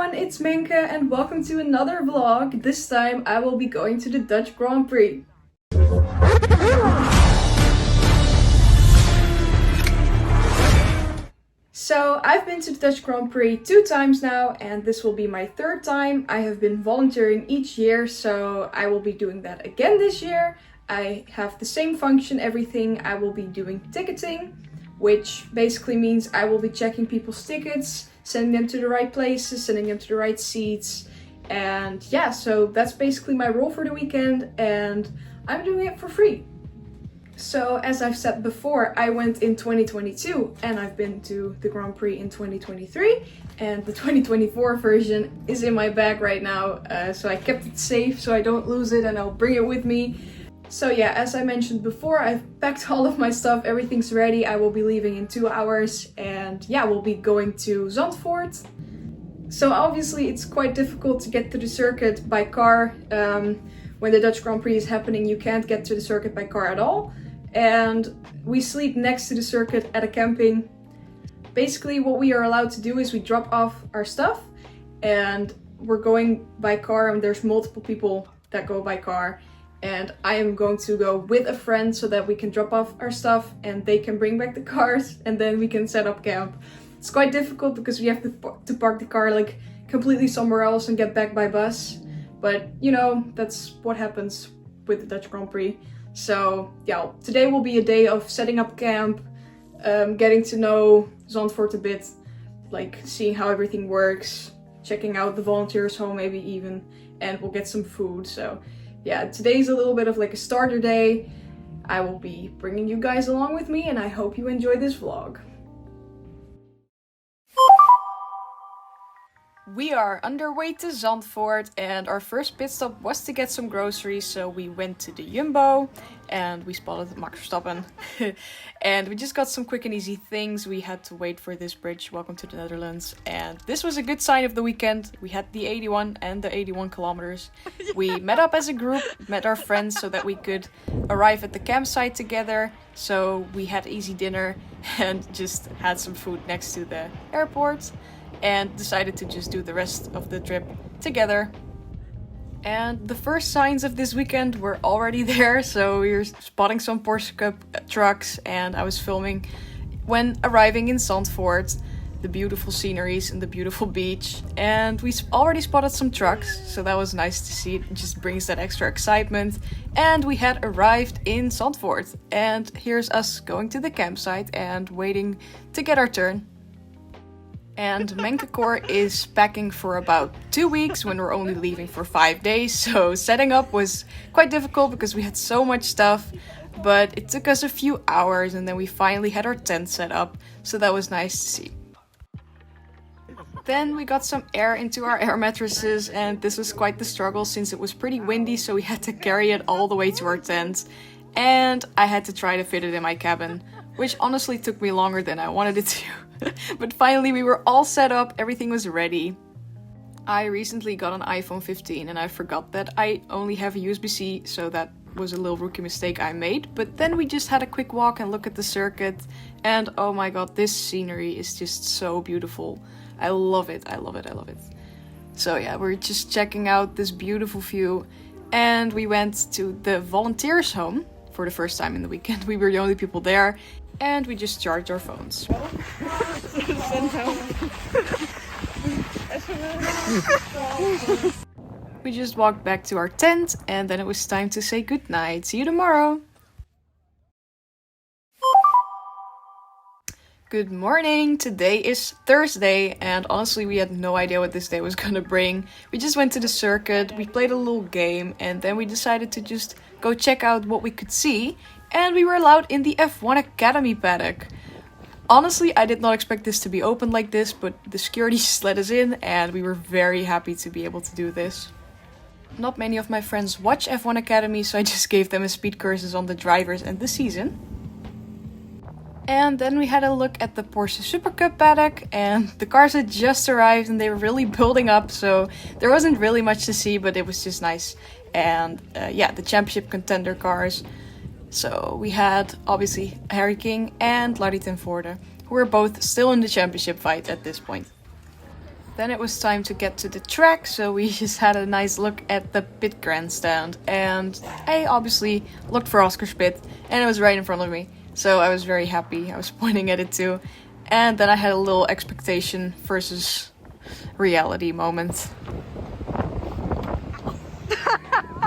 everyone, it's Menke and welcome to another vlog. This time I will be going to the Dutch Grand Prix. So I've been to the Dutch Grand Prix 2 times now and this will be my 3rd time. I have been volunteering each year, so I will be doing that again this year. I have the same function, everything. I will be doing ticketing, which basically means I will be checking people's tickets, sending them to the right places, sending them to the right seats. And yeah, so that's basically my role for the weekend and I'm doing it for free. So as I've said before, I went in 2022 and I've been to the Grand Prix in 2023 and the 2024 version is in my bag right now. So I kept it safe so I don't lose it and I'll bring it with me. So yeah, as I mentioned before, I've packed all of my stuff, everything's ready. I will be leaving in 2 hours and yeah, we'll be going to Zandvoort. So obviously it's quite difficult to get to the circuit by car. When the Dutch Grand Prix is happening, you can't get to the circuit by car at all. And we sleep next to the circuit at a camping. Basically what we are allowed to do is we drop off our stuff and we're going by car and there's multiple people that go by car. And I am going to go with a friend so that we can drop off our stuff and they can bring back the cars and then we can set up camp. It's quite difficult because we have to park the car like completely somewhere else and get back by bus. But you know, that's what happens with the Dutch Grand Prix. So yeah, today will be a day of setting up camp, getting to know Zandvoort a bit, like seeing how everything works, checking out the volunteershome maybe even, and we'll get some food. So yeah, today's a little bit of like a starter day. I will be bringing you guys along with me and I hope you enjoy this vlog. We are underway to Zandvoort and our first pit stop was to get some groceries, so we went to the Jumbo and we spotted Max Verstappen. And we just got some quick and easy things. We had to wait for this bridge, welcome to the Netherlands, and this was a good sign of the weekend. We had the 81 and the 81 kilometers. We met up as a group, met our friends so that we could arrive at the campsite together. So we had easy dinner and just had some food next to the airport. And decided to just do the rest of the trip together. And the first signs of this weekend were already there, so we were spotting some Porsche Cup trucks and I was filming when arriving in Zandvoort, the beautiful sceneries and the beautiful beach. And we already spotted some trucks, so that was nice to see. It just brings that extra excitement. And we had arrived in Zandvoort and here's us going to the campsite and waiting to get our turn. And Menke is packing for about 2 weeks when we're only leaving for 5 days. So setting up was quite difficult because we had so much stuff. But it took us a few hours and then we finally had our tent set up. So that was nice to see. Then we got some air into our air mattresses and this was quite the struggle since it was pretty windy. So we had to carry it all the way to our tent. And I had to try to fit it in my cabin, which honestly took me longer than I wanted it to. But finally we were all set up, everything was ready. I recently got an iPhone 15 and I forgot that I only have a USB-C, so that was a little rookie mistake I made. But then we just had a quick walk and look at the circuit and oh my god, this scenery is just so beautiful. I love it, I love it, I love it. So yeah, we're just checking out this beautiful view and we went to the volunteershome for the first time in the weekend. We were the only people there. And we just charged our phones. We just walked back to our tent and then it was time to say goodnight. See you tomorrow! Good morning! Today is Thursday and honestly we had no idea what this day was gonna bring. We just went to the circuit, we played a little game and then we decided to just go check out what we could see. And we were allowed in the F1 Academy paddock. Honestly, I did not expect this to be open like this, but the security just let us in and we were very happy to be able to do this. Not many of my friends watch F1 Academy, so I just gave them a speed courses on the drivers and the season. And then we had a look at the Porsche Supercup paddock and the cars had just arrived and they were really building up, so there wasn't really much to see, but it was just nice. And yeah, the championship contender cars. So we had obviously Harry King and Larry ten Voorde, who were both still in the championship fight at this point. Then it was time to get to the track, so we just had a nice look at the pit grandstand. And I obviously looked for Oscar's pit, and it was right in front of me. So I was very happy. I was pointing at it too. And then I had a little expectation versus reality moment.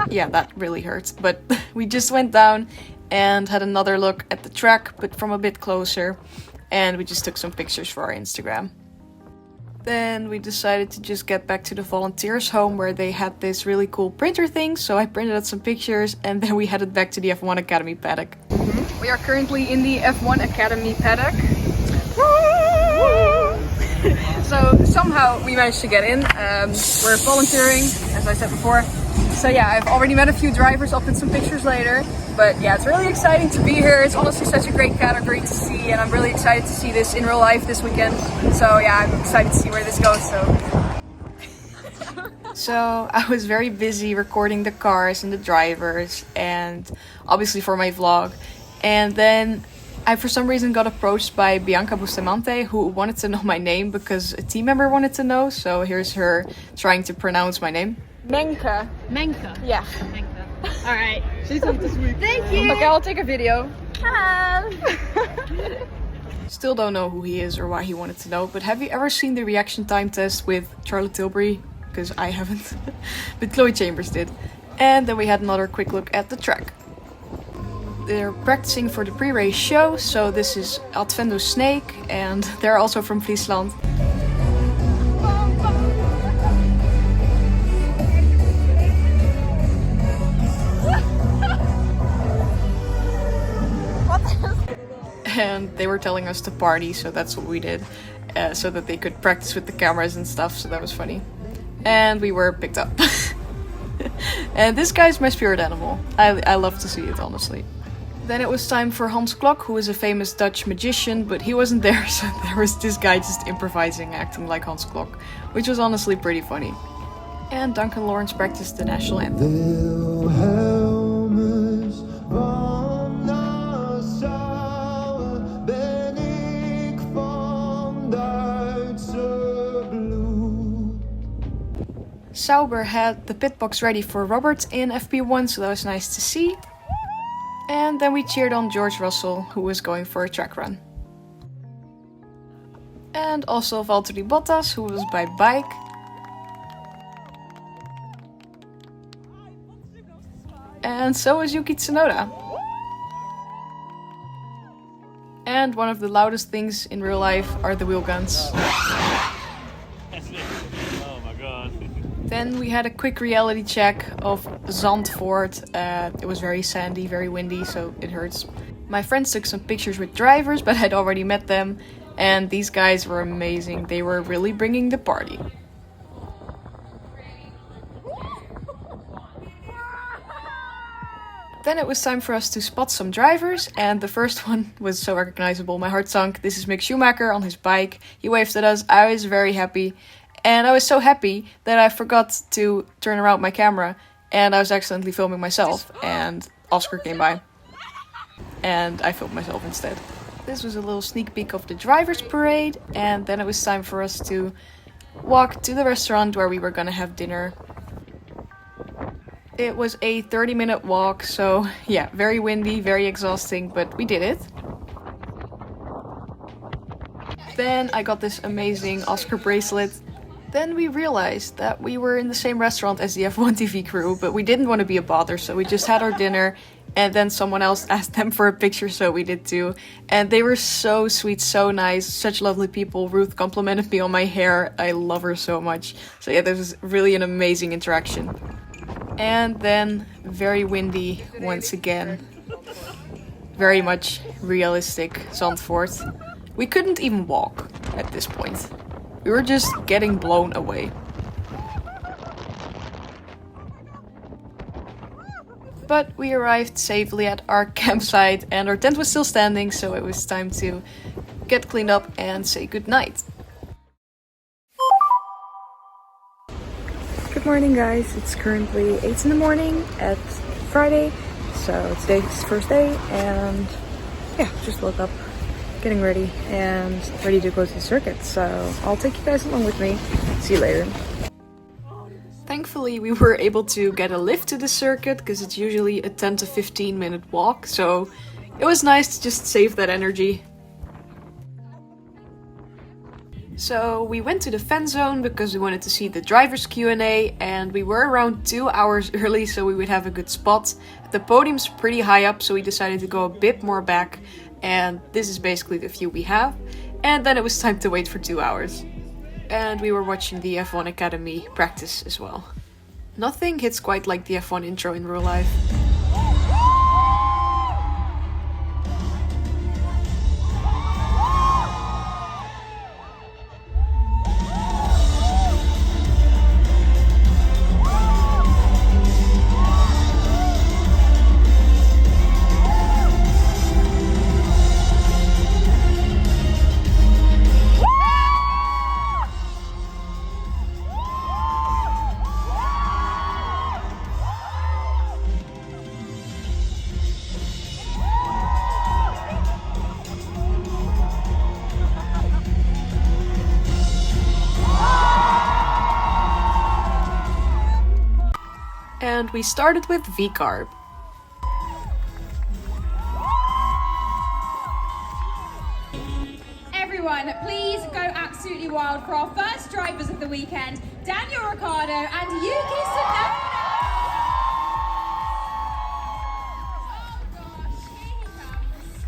Yeah, that really hurt. But we just went down and had another look at the track, but from a bit closer. And we just took some pictures for our Instagram. Then we decided to just get back to the volunteershome where they had this really cool printer thing. So I printed out some pictures and then we headed back to the F1 Academy paddock. We are currently in the F1 Academy paddock. So somehow we managed to get in. We're volunteering, as I said before. So yeah, I've already met a few drivers. I'll put some pictures later. But yeah, it's really exciting to be here. It's honestly such a great category to see, and I'm really excited to see this in real life this weekend. So yeah, I'm excited to see where this goes. So I was very busy recording the cars and the drivers, and obviously for my vlog. And then I for some reason got approached by Bianca Bustamante, who wanted to know my name because a team member wanted to know. So here's her trying to pronounce my name. Menke. Yeah. Menke. All right. Thank you. Okay, I'll take a video. Hello. Still don't know who he is or why he wanted to know, but have you ever seen the reaction time test with Charlotte Tilbury? Because I haven't, but Chloe Chambers did. And then we had another quick look at the track. They're practicing for the pre-race show, so this is Advendo Snake, and they're also from Fryslân. And they were telling us to party, so that's what we did, so that they could practice with the cameras and stuff, so that was funny. And we were picked up. And this guy's my spirit animal. I love to see it, honestly. Then it was time for Hans Klok, who is a famous Dutch magician, but he wasn't there, so there was this guy just improvising, acting like Hans Klok, which was honestly pretty funny. And Duncan Lawrence practiced the national anthem. Sauber had the pit box ready for Robert in FP1, so that was nice to see. And then we cheered on George Russell, who was going for a track run. And also Valtteri Bottas, who was by bike. And so was Yuki Tsunoda. And one of the loudest things in real life are the wheel guns. Then we had a quick reality check of Zandvoort. It was very sandy, very windy, so it hurts. My friends took some pictures with drivers, but I'd already met them. And these guys were amazing. They were really bringing the party. Then it was time for us to spot some drivers, and the first one was so recognizable. My heart sunk. This is Mick Schumacher on his bike. He waved at us. I was very happy. And I was so happy that I forgot to turn around my camera, and I was accidentally filming myself, and Oscar came by. And I filmed myself instead. This was a little sneak peek of the driver's parade, and then it was time for us to walk to the restaurant where we were gonna have dinner. It was a 30-minute walk, so yeah, very windy, very exhausting, but we did it. Then I got this amazing Oscar bracelet. Then we realized that we were in the same restaurant as the F1 TV crew, but we didn't want to be a bother, so we just had our dinner, and then someone else asked them for a picture, so we did too. And they were so sweet, so nice, such lovely people. Ruth complimented me on my hair. I love her so much. So yeah, this was really an amazing interaction. And then very windy once again. Very much realistic Zandvoort. We couldn't even walk at this point. We were just getting blown away. But we arrived safely at our campsite and our tent was still standing, so it was time to get cleaned up and say goodnight. Good morning, guys. It's currently 8 in the morning at Friday, so today's the first day, and yeah, just woke up. getting ready and ready to go to the circuit. So I'll take you guys along with me. See you later. Thankfully, we were able to get a lift to the circuit because it's usually a 10 to 15 minute walk. So it was nice to just save that energy. So we went to the fan zone because we wanted to see the driver's Q&A, and we were around 2 hours early so we would have a good spot. The podium's pretty high up, so we decided to go a bit more back, and this is basically the view we have. And then it was time to wait for 2 hours. And we were watching the F1 Academy practice as well. Nothing hits quite like the F1 intro in real life. And we started with V-carb. Everyone, please go absolutely wild for our first drivers of the weekend, Daniel Ricciardo and Yuki Tsunoda. Oh gosh, here he comes.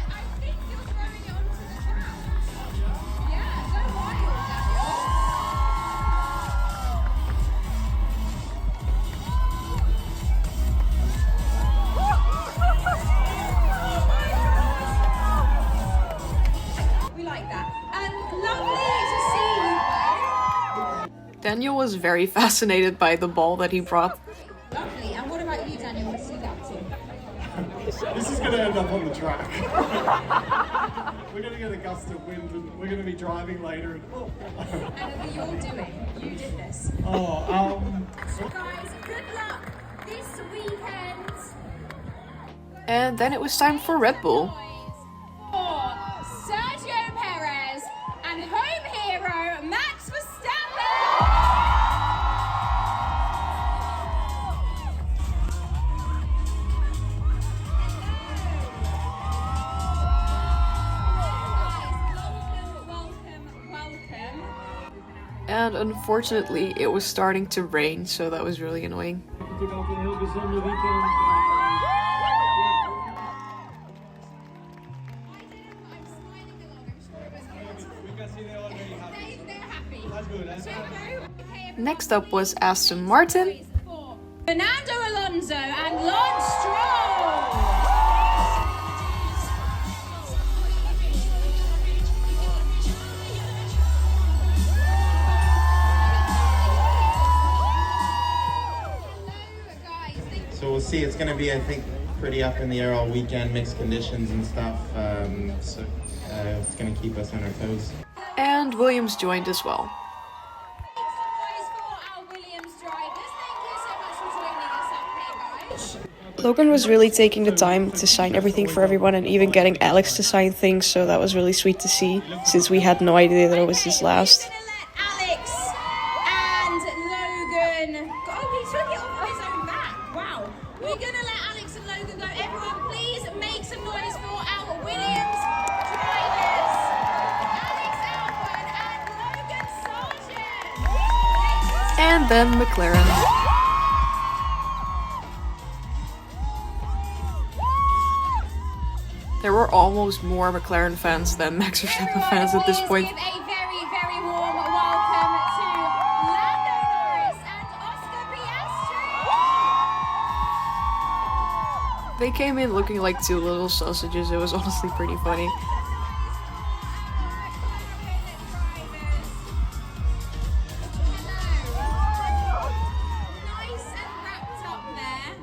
I think you're throwing it onto the track. Yeah, go wild, Daniel. We like that. Lovely to see you. Daniel was very fascinated by the ball that he brought. Lovely. And what about you, Daniel? What did you get up to? This is going to end up on the track. We're going to get a gust of wind and we're going to be driving later. And, And what you're doing? You did this. Guys, good luck this weekend. And then it was time for Red Bull. For Sergio Perez and home hero Max Verstappen. Welcome. And unfortunately, it was starting to rain, so that was really annoying. Next up was Aston Martin. Fernando Alonso and Lance Stroll. So we'll see. It's going to be, I think, pretty up in the air all weekend, mixed conditions and stuff. So it's going to keep us on our toes. And Williams joined as well. Logan was really taking the time to sign everything for everyone and even getting Alex to sign things, so that was really sweet to see, since we had no idea that it was his last. Alex and Logan. Oh, he took it off of his own back. Wow. We're going to let Alex and Logan go. Everyone, please make some noise for our Williams drivers. Alex Albon and Logan Sargent. And then McLaren. There were almost more McLaren fans than Max Verstappen fans at this point. Give a very, very warm welcome to Lando Norris and Oscar Piastri. They came in looking like two little sausages. It was honestly pretty funny. Nice and wrapped up there.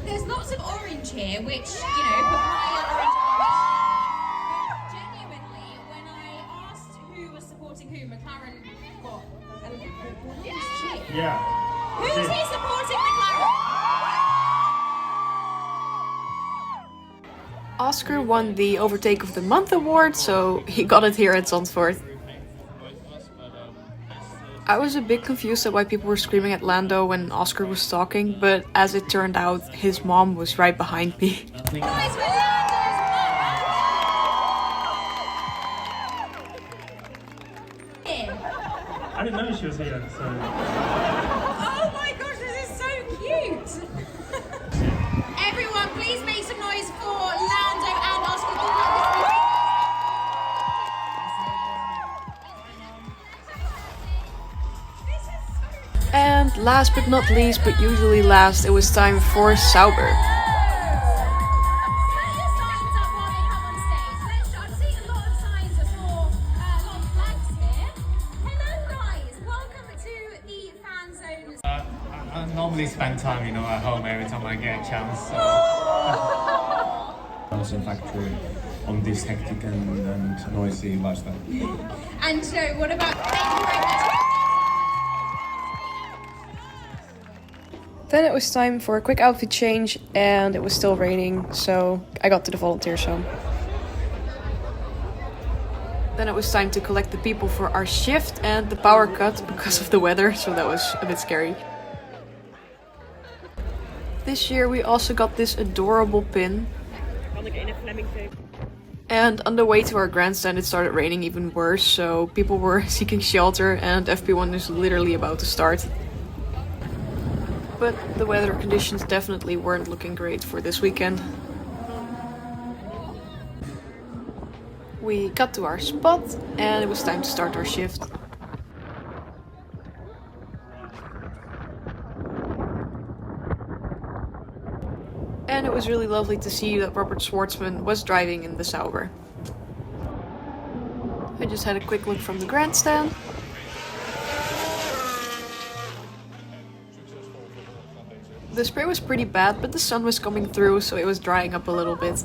There's lots of orange here, which, you know, put my orange on. But genuinely, when I asked who was supporting who, McLaren got a orange chip. yeah. Who's he supporting, McLaren? Oscar won the Overtake of the Month award, so he got it here at Zandvoort. I was a bit confused at why people were screaming at Lando when Oscar was talking, but as it turned out, his mom was right behind me. Noise for Lando's mum! I didn't know she was here, so. Oh my gosh, this is so cute! Everyone, please make some noise for Lando and Oscar. This is so... And last but not least, but usually last, it was time for Sauber. I normally spend time, at home every time I get a chance. So. I was in factory on this hectic and noisy lifestyle. And so, what about... Thank you very much. Then it was time for a quick outfit change, and it was still raining, so I got to the volunteershome. Then it was time to collect the people for our shift and the power cut because of the weather, so that was a bit scary. This year we also got this adorable pin. And on the way to our grandstand it started raining even worse, so people were seeking shelter and FP1 is literally about to start. But the weather conditions definitely weren't looking great for this weekend. We got to our spot and it was time to start our shift. And it was really lovely to see that Robert Schwartzman was driving in the Sauber. I just had a quick look from the grandstand. The spray was pretty bad, but the sun was coming through, so it was drying up a little bit.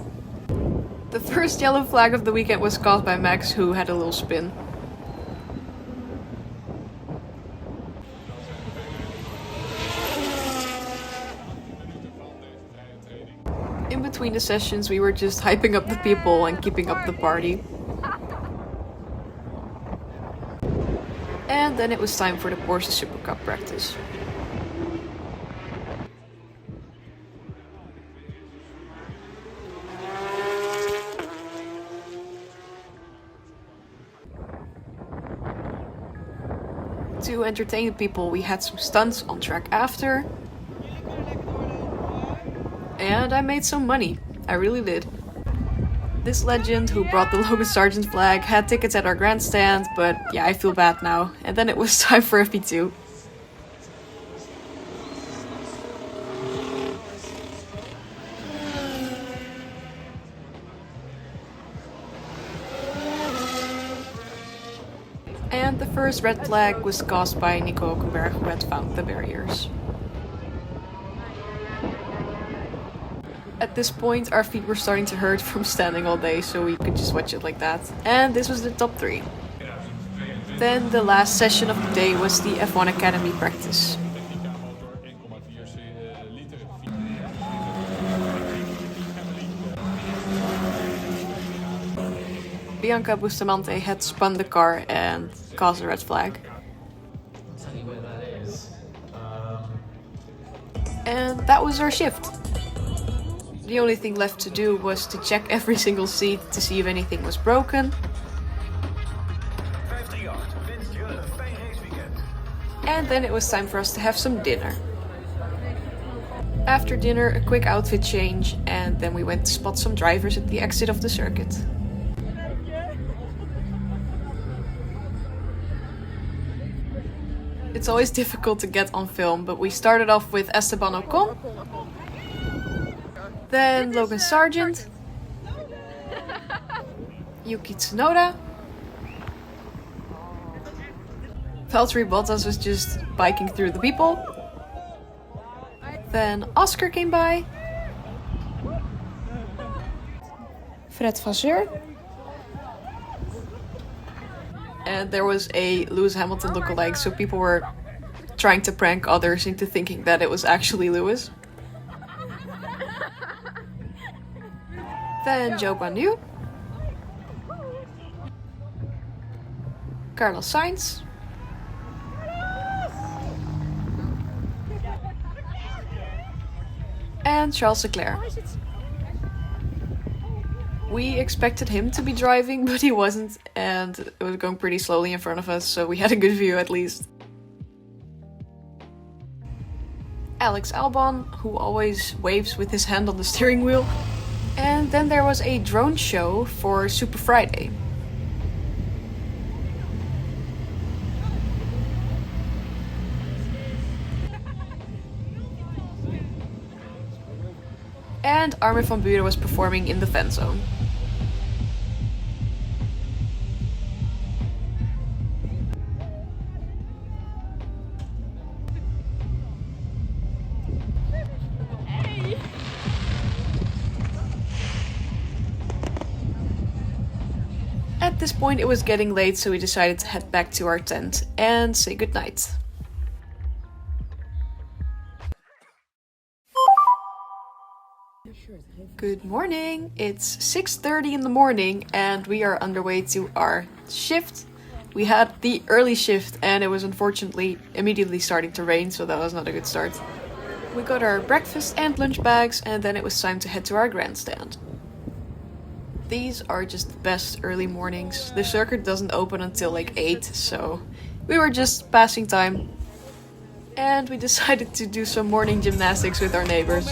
The first yellow flag of the weekend was caused by Max, who had a little spin. In between the sessions, we were just hyping up the people and keeping up the party. And then it was time for the Porsche Supercup practice. To entertain the people, we had some stunts on track after. And I made some money. I really did. This legend who brought the Logan Sargent flag had tickets at our grandstand, but yeah, I feel bad now. And then it was time for FP2. And the first red flag was caused by Nico Hulkenberg, who had found the barriers. At this point, our feet were starting to hurt from standing all day, so we could just watch it like that. And this was the top 3. Then the last session of the day was the F1 Academy practice. Bianca Bustamante had spun the car and caused a red flag. And that was our shift. The only thing left to do was to check every single seat to see if anything was broken. And then it was time for us to have some dinner. After dinner, a quick outfit change, and then we went to spot some drivers at the exit of the circuit. It's always difficult to get on film, but we started off with Esteban Ocon, then Logan Sargent, Yuki Tsunoda, Valtteri Bottas was just biking through the people, then Oscar came by, Fred Vasseur, and there was a Lewis Hamilton lookalike, so people were trying to prank others into thinking that it was actually Lewis. Then Joe Guanyu, Carlos Sainz, and Charles Leclerc. We expected him to be driving, but he wasn't, and it was going pretty slowly in front of us, so we had a good view at least. Alex Albon, who always waves with his hand on the steering wheel. And then there was a drone show for Super Friday. And Armin van Buuren was performing in the fanzone. At this point it was getting late, so we decided to head back to our tent and say goodnight. Good morning! It's 6:30 in the morning and we are underway to our shift. We had the early shift and it was unfortunately immediately starting to rain, so that was not a good start. We got our breakfast and lunch bags and then it was time to head to our grandstand. These are just the best early mornings. The circuit doesn't open until like 8, so we were just passing time. And we decided to do some morning gymnastics with our neighbors.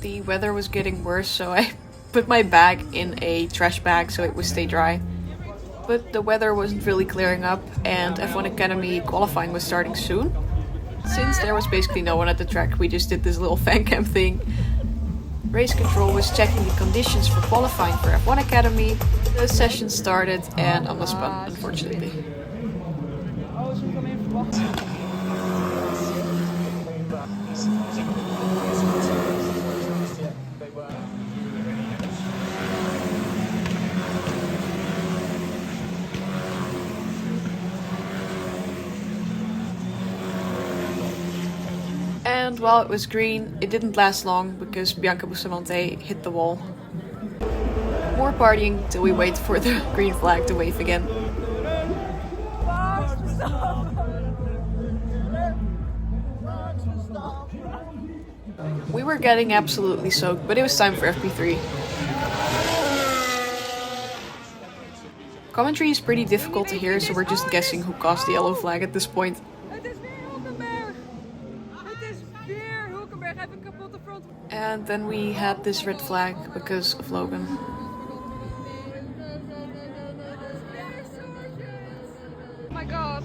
The weather was getting worse, so I put my bag in a trash bag so it would stay dry. But the weather wasn't really clearing up and F1 Academy qualifying was starting soon. Since there was basically no one at the track, we just did this little fan cam thing. Race control was checking the conditions for qualifying for F1 Academy. The session started and I was spun, unfortunately. And while it was green, it didn't last long because Bianca Bustamante hit the wall. More partying till we wait for the green flag to wave again. We were getting absolutely soaked, but it was time for FP3. Commentary is pretty difficult to hear, so we're just guessing who caused the yellow flag at this point. And then we had this red flag because of Logan. Oh my god.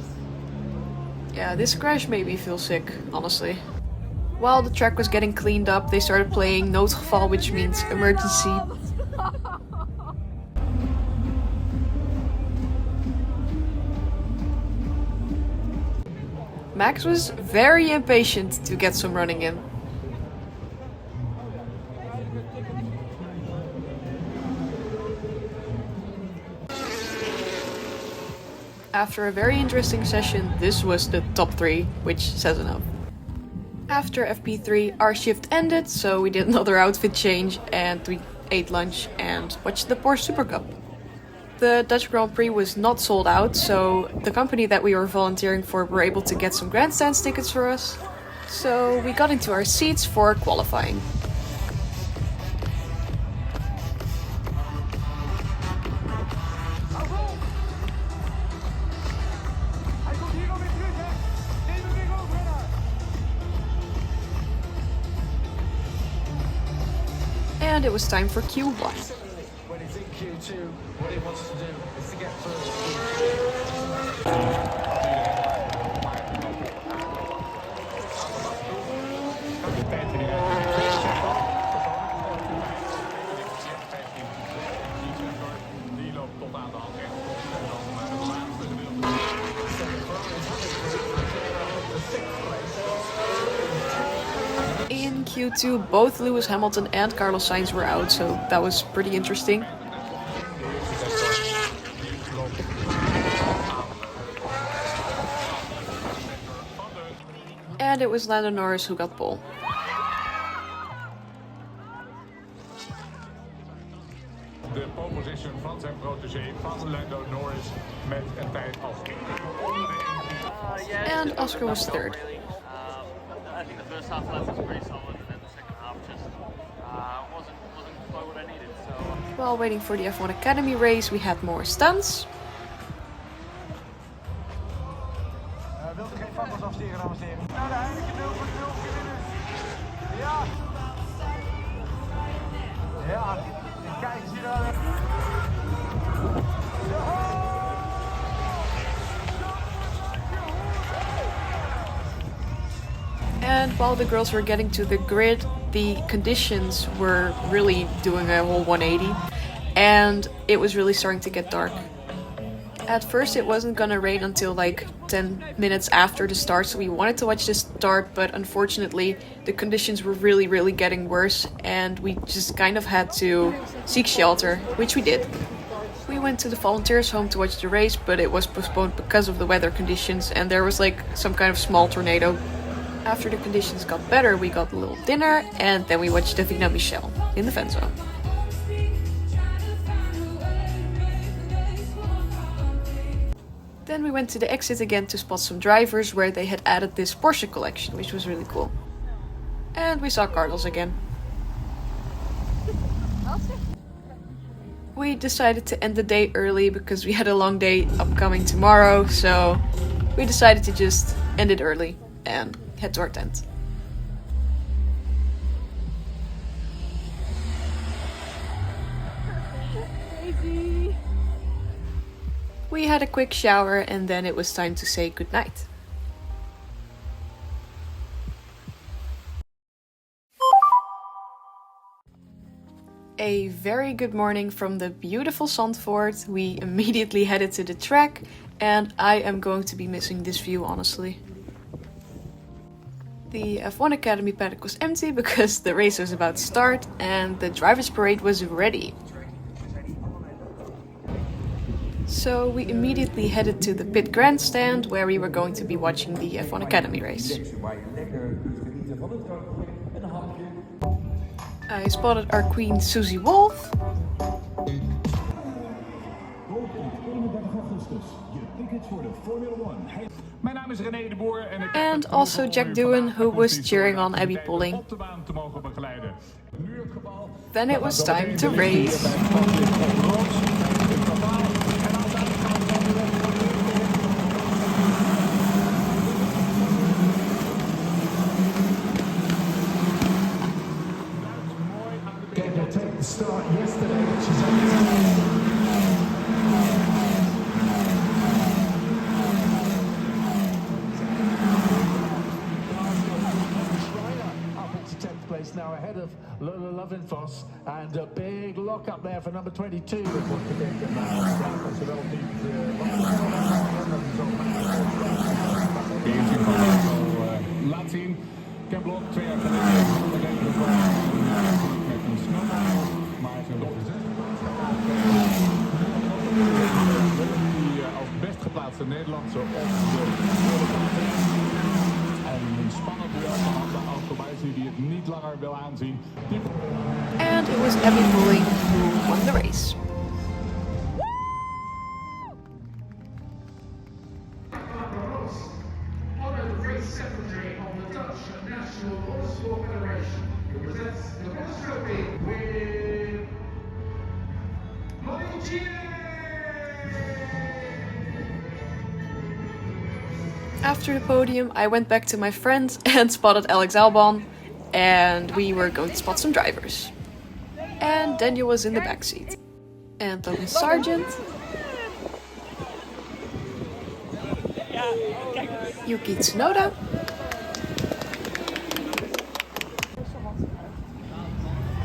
Yeah, this crash made me feel sick, honestly. While the track was getting cleaned up, they started playing noodgeval, which means emergency. Max was very impatient to get some running in. After a very interesting session, this was the top 3, which says enough. After FP3, our shift ended, so we did another outfit change and we ate lunch and watched the Porsche Supercup. The Dutch Grand Prix was not sold out, so the company that we were volunteering for were able to get some grandstand tickets for us. So we got into our seats for qualifying. And it was time for Q1. When he's in Q2, what he wants to do is to get In Q2, both Lewis Hamilton and Carlos Sainz were out, so that was pretty interesting. And it was Lando Norris who got pole. De pole position van zijn protégé van Lando Norris met een tijd als And Oscar was third. I think the first half lap was pretty solid, and then the second half just wasn't quite what I needed. So While waiting for the F1 Academy race, we had more stunts. Wilt u geen vakkels afsteken, dames en heren? Nou, de Heineken 0 voor 0 winnen. Ja. Ja, en kijk eens hier naar. And while the girls were getting to the grid, the conditions were really doing a whole 180, and it was really starting to get dark. At first it wasn't gonna rain until like 10 minutes after the start, so we wanted to watch the start, but unfortunately the conditions were really getting worse, and we just kind of had to seek shelter, which we did. We went to the volunteershome to watch the race, but it was postponed because of the weather conditions, and there was like some kind of small tornado. After the conditions got better, we got a little dinner, and then we watched the Vina Michel in the fanzone. Then we went to the exit again to spot some drivers where they had added this Porsche collection, which was really cool. And we saw Carlos again. We decided to end the day early because we had a long day upcoming tomorrow, so we decided to just end it early and head to our tent. We had a quick shower and then it was time to say goodnight. A very good morning from the beautiful Zandvoort. We immediately headed to the track, and I am going to be missing this view, honestly. The F1 Academy paddock was empty because the race was about to start and the drivers' parade was ready. So we immediately headed to the pit grandstand where we were going to be watching the F1 Academy race. I spotted our queen Susie Wolf. And also Jack Doohan, who was cheering on Abby Polling. Then it was time to race. Take the start yesterday, which is up into 10th place now ahead of Lola Lovinfoss, and a big lock up there for number 22. Laat zien. Ken Blok 2 jaar geleden. Maar zijn rol is als best geplaatste Nederlandse op de en een spannend duel van de autobijzer die het niet langer wil aanzien. And it was Abby Polling who won the race. Secretary of the Dutch National Motorsport Federation, who presents the Porsche Trophy with MotoGP. After the podium, I went back to my friends and spotted Alex Albon, and we were going to spot some drivers. And Daniel was in the backseat. And Logan Sargent, Yuki Tsunoda,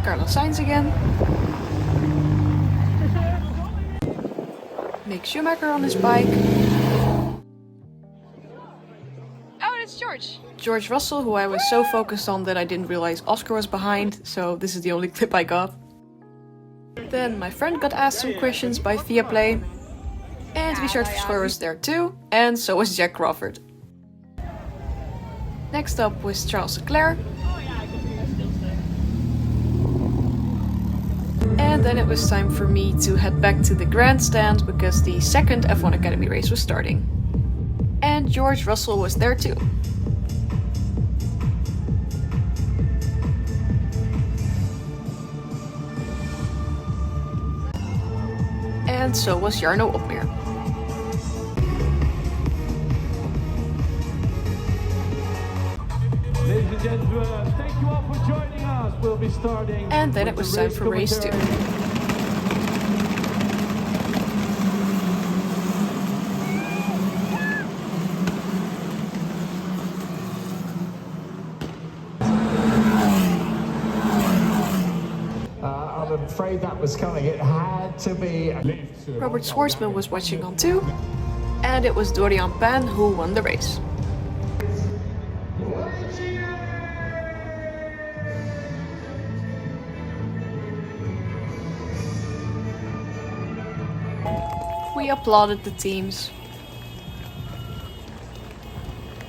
Carlos Sainz again, Mick Schumacher on his bike, Oh, it's George. George Russell, who I was so focused on that I didn't realize Oscar was behind, so this is the only clip I got. Then my friend got asked some questions by Viaplay, and Richard Verschoor was there too, and so was Jack Crawford. Next up was Charles Leclerc. And then it was time for me to head back to the grandstand because the second F1 Academy race was starting. And George Russell was there too. And so was Jarno Opmeer. Ladies and gentlemen, thank you all for joining us. We'll be starting. And then it was time for race 2. I'm afraid that was coming. It had to be. Robert Schwartzman was watching on too. And it was Dorian Pan who won the race. We applauded the teams.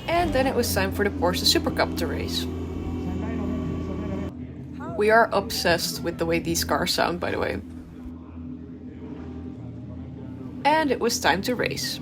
And then it was time for the Porsche Supercup to race. We are obsessed with the way these cars sound, by the way. And it was time to race.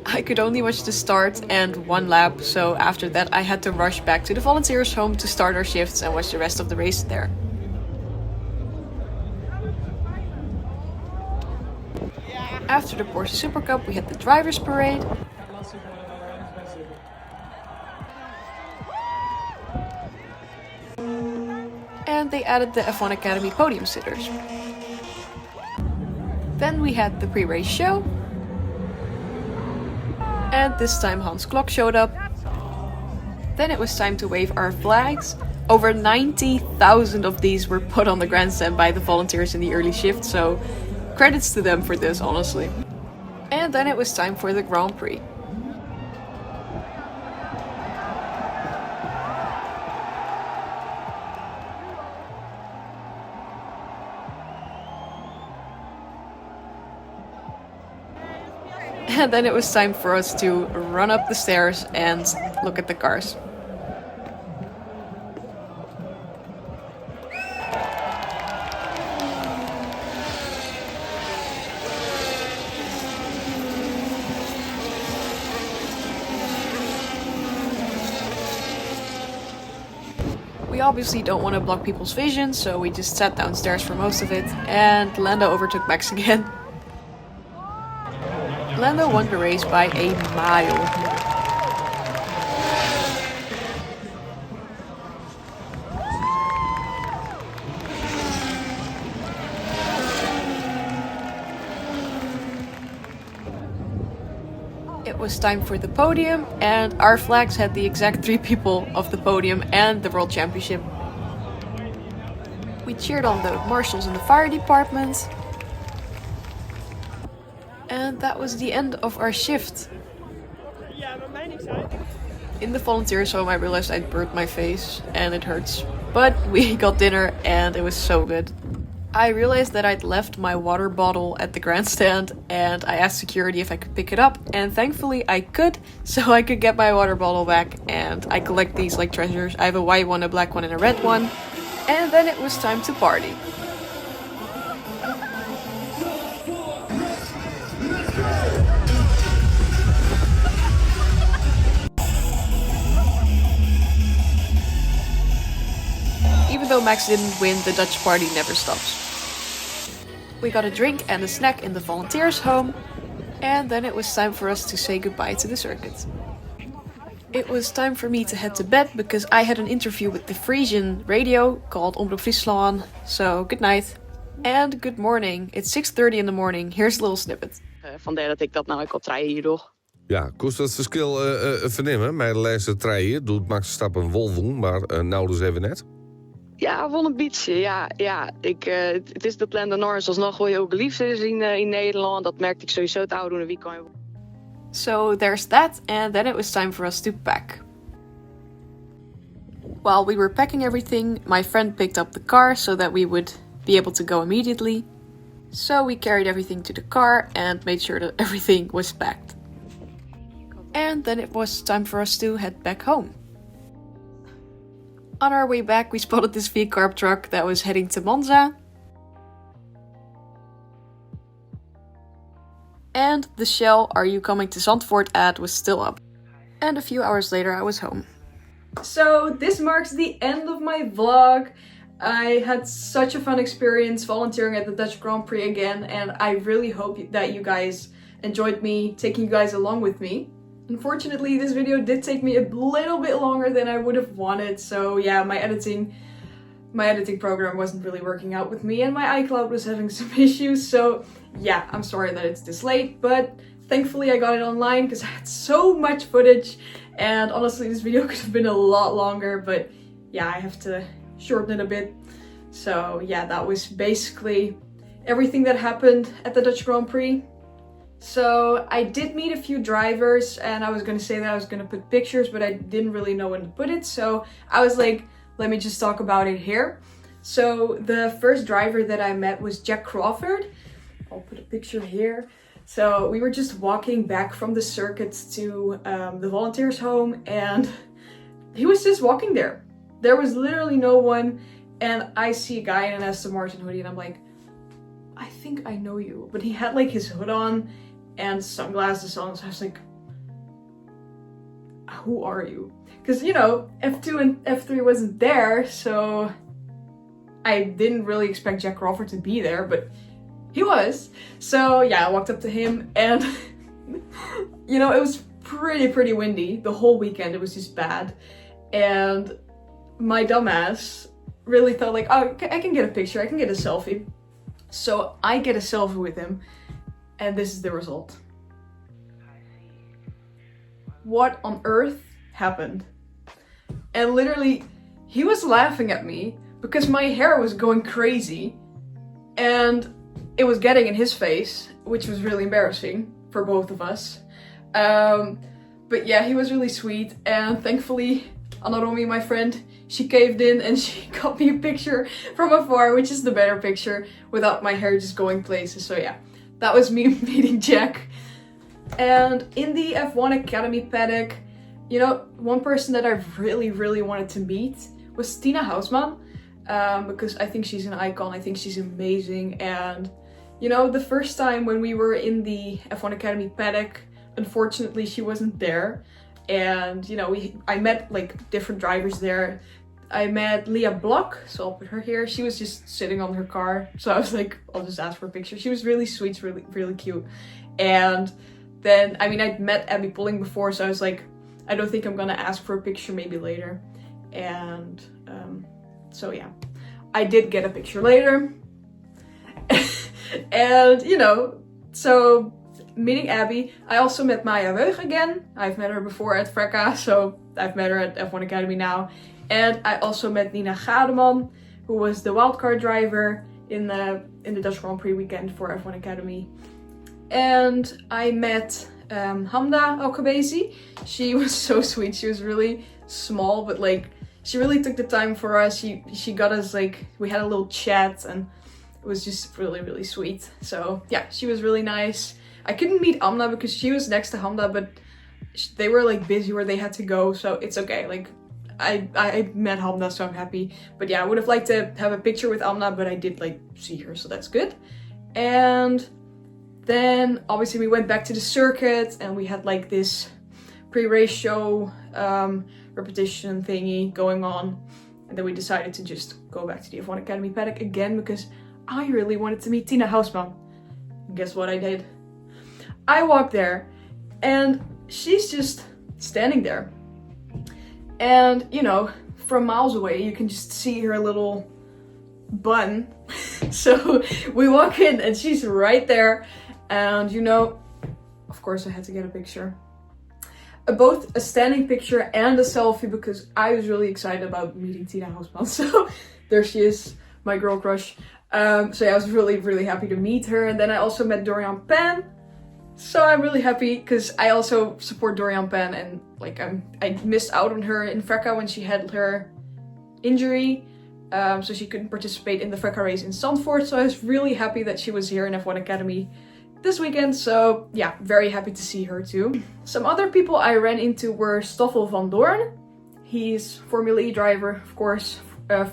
I could only watch the start and one lap, so after that I had to rush back to the volunteershome to start our shifts and watch the rest of the race there. After the Porsche Supercup we had the drivers parade. And they added the F1 Academy podium sitters. Then we had the pre-race show. And this time Hans Klok showed up. Then it was time to wave our flags. Over 90,000 of these were put on the grandstand by the volunteers in the early shift, so credits to them for this, honestly. And then it was time for the Grand Prix. And then it was time for us to run up the stairs and look at the cars. We obviously don't want to block people's vision, so we just sat downstairs for most of it, and Lando overtook Max again. Lando won the race by a mile. It was time for the podium, and our flags had the exact 3 people of the podium and the World Championship. We cheered on the marshals in the fire department. And that was the end of our shift. In the volunteers home I realized I'd burnt my face and it hurts. But we got dinner and it was so good. I realized that I'd left my water bottle at the grandstand and I asked security if I could pick it up, and thankfully I could, so I could get my water bottle back. And I collect these like treasures. I have a white one, a black one and a red one. And then it was time to party. Even though Max didn't win, the Dutch party never stops. We got a drink and a snack in the volunteers home, and then it was time for us to say goodbye to the circuit. It was time for me to head to bed because I had an interview with the Frisian radio called Omrop fryslân, so good night. And good morning, it's 6:30 in the morning, here's a little snippet. Vandaar dat ik dat nou ook al treien hierdoor. Ja, kost dat verschil vernemen? Bij de laatste treien doet Max Verstappen wolven, maar nou dus even net. Ja, won een beetje. Ja. Het is dat Lando Norris alsnog wel heel geliefd is in Nederland. Dat merkte ik sowieso het oude weekend. So there's that, and then it was time for us to pack. While we were packing everything, my friend picked up the car so that we would be able to go immediately. So we carried everything to the car and made sure that everything was packed. And then it was time for us to head back home. On our way back, we spotted this V-carb truck that was heading to Monza. And the Shell "Are you coming to Zandvoort" ad was still up. And a few hours later I was home. So this marks the end of my vlog. I had such a fun experience volunteering at the Dutch Grand Prix again, and I really hope that you guys enjoyed me taking you guys along with me. Unfortunately, this video did take me a little bit longer than I would have wanted, so yeah, my editing program wasn't really working out with me, and my iCloud was having some issues, so yeah, I'm sorry that it's this late, but thankfully I got it online because I had so much footage, and honestly this video could have been a lot longer, but yeah, I have to shorten it a bit. So yeah, that was basically everything that happened at the Dutch Grand Prix. So I did meet a few drivers, and I was going to say that I was going to put pictures, but I didn't really know when to put it, so I was like, let me just talk about it here. So the first driver that I met was Jack Crawford. I'll put a picture here. So we were just walking back from the circuits to the volunteershome, and he was just walking there. There was literally no one, and I see a guy in an Aston Martin hoodie, and I'm like, I think I know you. But he had like his hood on and sunglasses on, so I was like, who are you? Because, you know, F2 and F3 wasn't there, so I didn't really expect Jack Crawford to be there, but he was. So yeah, I walked up to him, and you know, it was pretty windy the whole weekend. It was just bad, and my dumbass really thought like, oh, I can get a picture, I can get a selfie. So I get a selfie with him, and this is the result. What on earth happened? And literally, he was laughing at me because my hair was going crazy, and it was getting in his face, which was really embarrassing for both of us. But yeah, he was really sweet, and thankfully Anaromi, my friend, she caved in and she got me a picture from afar, which is the better picture, without my hair just going places. So yeah, that was me meeting Jack. And in the F1 Academy paddock, you know, one person that I really wanted to meet was Tina Hausman, because I think she's an icon, I think she's amazing. And you know, the first time when we were in the F1 Academy paddock, unfortunately she wasn't there. And you know, I met like different drivers there. I met Leah Block, so I'll put her here. She was just sitting on her car, so I was like, I'll just ask for a picture. She was really sweet, really cute. And then, I mean, I'd met Abby Pulling before, so I was like, I don't think I'm gonna ask for a picture, maybe later. And so yeah, I did get a picture later. And you know, so meeting Abby, I also met Maya Weug again. I've met her before at Frekka, so I've met her at F1 Academy now. And I also met Nina Gademan, who was the wildcard driver in the Dutch Grand Prix weekend for F1 Academy. And I met Hamda Alkabezi. She was so sweet. She was really small, but like, she really took the time for us. She got us, like, we had a little chat, and it was just really sweet. So yeah, she was really nice. I couldn't meet Amna because she was next to Hamda, but they were like busy where they had to go, so it's okay. Like, I met Hamda, so I'm happy. But yeah, I would have liked to have a picture with Amna, but I did like see her, so that's good. And then obviously we went back to the circuit, and we had like this pre-race show repetition thingy going on. And then we decided to just go back to the F1 Academy paddock again because I really wanted to meet Tina Hausman. And guess what I did? I walked there, and she's just standing there. And, you know, from miles away, you can just see her little bun. So we walk in, and she's right there. And, you know, of course I had to get a picture. both a standing picture and a selfie because I was really excited about meeting Tina Hausman. So there she is, my girl crush. So yeah, I was really happy to meet her. And then I also met Dorian Pan. So I'm really happy because I also support Dorian Pan, and like I missed out on her in FRECA when she had her injury. So she couldn't participate in the FRECA race in Zandvoort. So I was really happy that she was here in F1 Academy this weekend. So yeah, very happy to see her too. Some other people I ran into were Stoffel van Doorn. He's Formula E driver, of course,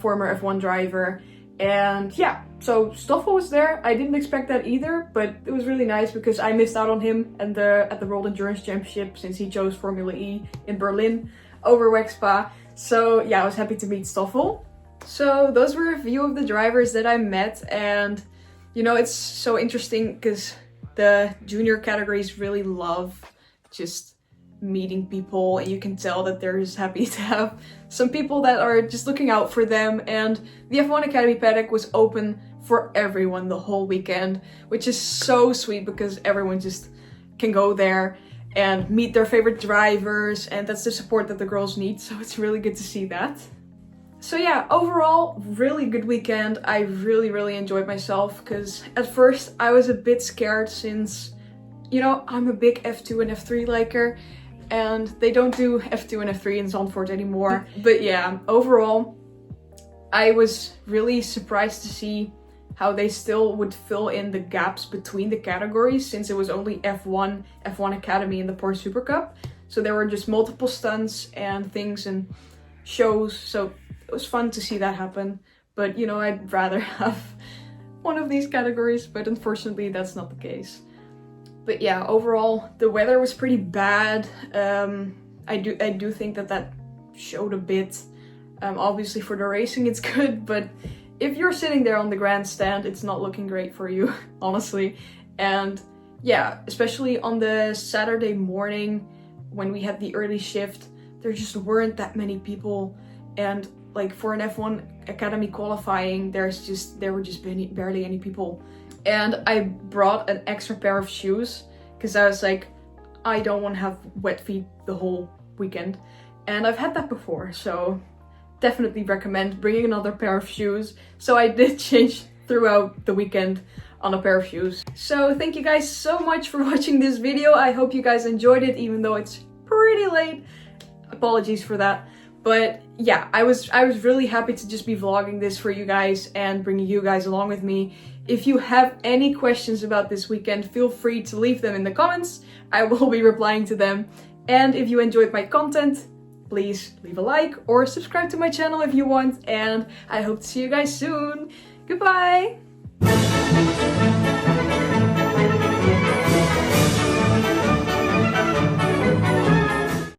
former F1 driver. And yeah, so Stoffel was there. I didn't expect that either, but it was really nice because I missed out on him and at the World Endurance Championship since he chose Formula E in Berlin over WEC Spa. So yeah, I was happy to meet Stoffel. So those were a few of the drivers that I met, and you know, it's so interesting because the junior categories really love just meeting people, and you can tell that they're just happy to have some people that are just looking out for them. And the F1 Academy paddock was open for everyone the whole weekend, which is so sweet because everyone just can go there and meet their favorite drivers, and that's the support that the girls need. So it's really good to see that. So yeah, overall, really good weekend. I really enjoyed myself because at first I was a bit scared since, you know, I'm a big F2 and F3 liker, and they don't do F2 and F3 in Zandvoort anymore. But yeah, overall, I was really surprised to see how they still would fill in the gaps between the categories since it was only F1, F1 Academy and the Porsche Supercup. So there were just multiple stunts and things and shows. So it was fun to see that happen, but you know, I'd rather have one of these categories, but unfortunately that's not the case. But yeah, overall the weather was pretty bad. I do think that showed a bit. Obviously for the racing it's good, but if you're sitting there on the grandstand, it's not looking great for you, honestly. And yeah, especially on the Saturday morning when we had the early shift, there just weren't that many people, and like for an F1 Academy qualifying, there were just barely any people. And I brought an extra pair of shoes because I was like, I don't want to have wet feet the whole weekend. And I've had that before, so definitely recommend bringing another pair of shoes. So I did change throughout the weekend on a pair of shoes. So thank you guys so much for watching this video. I hope you guys enjoyed it, even though it's pretty late. Apologies for that. But yeah, I was really happy to just be vlogging this for you guys and bringing you guys along with me. If you have any questions about this weekend, feel free to leave them in the comments. I will be replying to them. And if you enjoyed my content, please leave a like or subscribe to my channel if you want. And I hope to see you guys soon. Goodbye!